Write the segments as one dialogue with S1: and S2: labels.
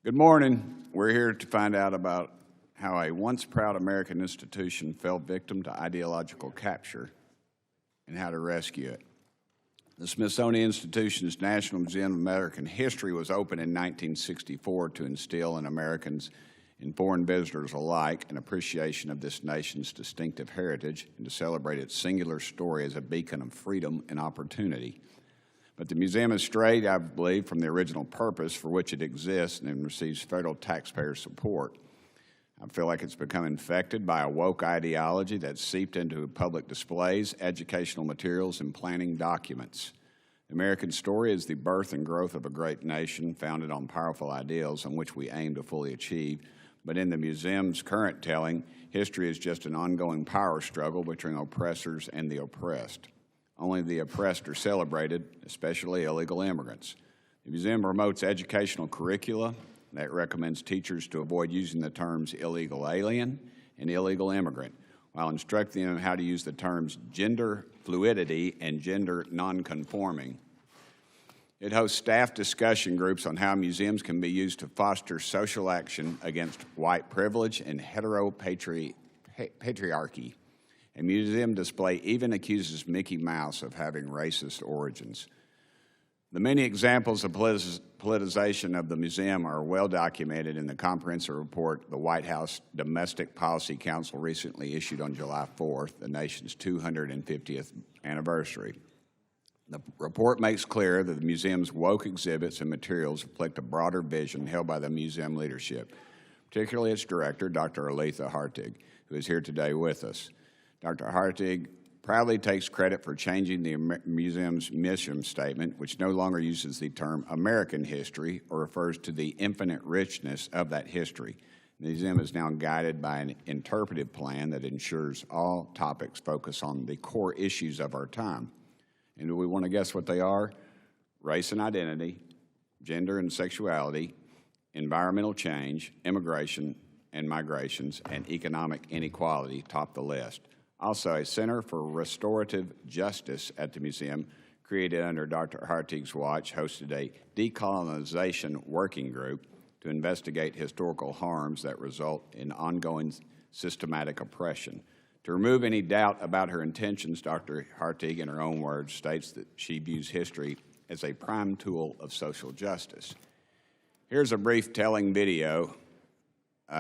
S1: Good morning. We're here to find out about how a once proud American institution fell victim to ideological capture and how to rescue it. The Smithsonian Institution's National Museum of American History was opened in 1964 to instill in Americans and foreign visitors alike an appreciation of this nation's distinctive heritage and to celebrate its singular story as a beacon of freedom and opportunity. But the museum has strayed, I believe, from the original purpose for which it exists and receives federal taxpayer support. I feel like it's become infected by a woke ideology that's seeped into public displays, educational materials, and planning documents. The American story is the birth and growth of a great nation founded on powerful ideals on which we aim to fully achieve. But in the museum's current telling, history is just an ongoing power struggle between oppressors and the oppressed. Only the oppressed are celebrated, especially illegal immigrants. The museum promotes educational curricula that recommends teachers to avoid using the terms illegal alien and illegal immigrant, while instructing them how to use the terms gender fluidity and gender nonconforming. It hosts staff discussion groups on how museums can be used to foster social action against white privilege and heteropatriarchy. A museum display even accuses Mickey Mouse of having racist origins. The many examples of politicization of the museum are well documented in the comprehensive report the White House Domestic Policy Council recently issued on July 4th, the nation's 250th anniversary. The report makes clear that the museum's woke exhibits and materials reflect a broader vision held by the museum leadership, particularly its director, Dr. Aletha Hartig, who is here today with us. Dr. Hartig proudly takes credit for changing the museum's mission statement, which no longer uses the term American history or refers to the infinite richness of that history. The museum is now guided by an interpretive plan that ensures all topics focus on the core issues of our time. And do we want to guess what they are? Race and identity, gender and sexuality, environmental change, immigration and migrations, and economic inequality top the list. Also, a Center for Restorative Justice at the museum, created under Dr. Hartig's watch, hosted a decolonization working group to investigate historical harms that result in ongoing systematic oppression. To remove any doubt about her intentions, Dr. Hartig, in her own words, states that she views history as a prime tool of social justice. Here's a brief telling video.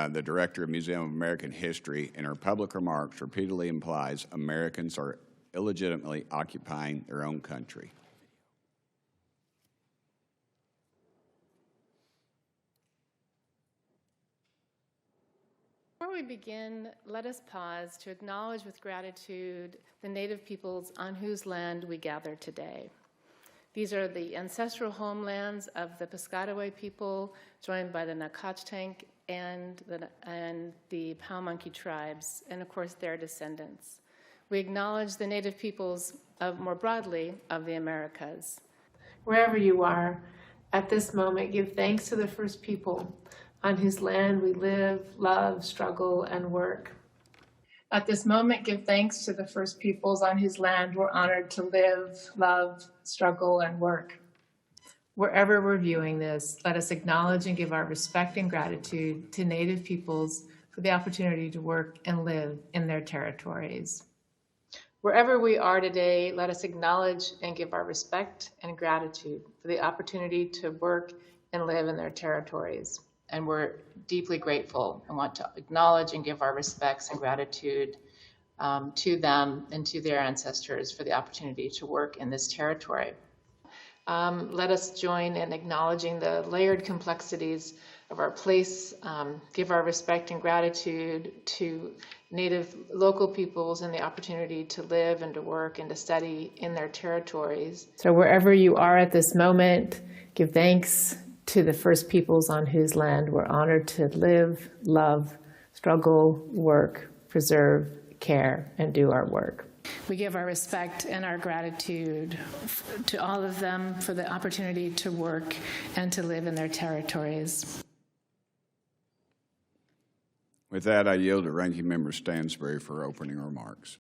S1: The director of Museum of American History, in her public remarks, repeatedly implies Americans are illegitimately occupying their own country.
S2: Before we begin, let us pause to acknowledge with gratitude the Native peoples on whose land we gather today. These are the ancestral homelands of the Piscataway people, joined by the Nacotchtank and the Paumanki tribes, and of course their descendants. We acknowledge the Native peoples more broadly of the Americas.
S3: Wherever you are, at this moment, give thanks to the first people on whose land we live, love, struggle, and work. At this moment, give thanks to the first peoples on whose land we're honored to live, love, struggle, and work. Wherever we're viewing this, let us acknowledge and give our respect and gratitude to Native peoples for the opportunity to work and live in their territories. Wherever we are today, let us acknowledge and give our respect and gratitude for the opportunity to work and live in their territories. And we're deeply grateful and want to acknowledge and give our respects and gratitude to them and to their ancestors for the opportunity to work in this territory. Let us join in acknowledging the layered complexities of our place, give our respect and gratitude to Native local peoples and the opportunity to live and to work and to study in their territories. So wherever you are at this moment, give thanks to the first peoples on whose land we're honored to live, love, struggle, work, preserve, care, and do our work. We give our respect and our gratitude to all of them for the opportunity to work and to live in their territories.
S1: With that, I yield to Ranking Member Stansbury for opening remarks.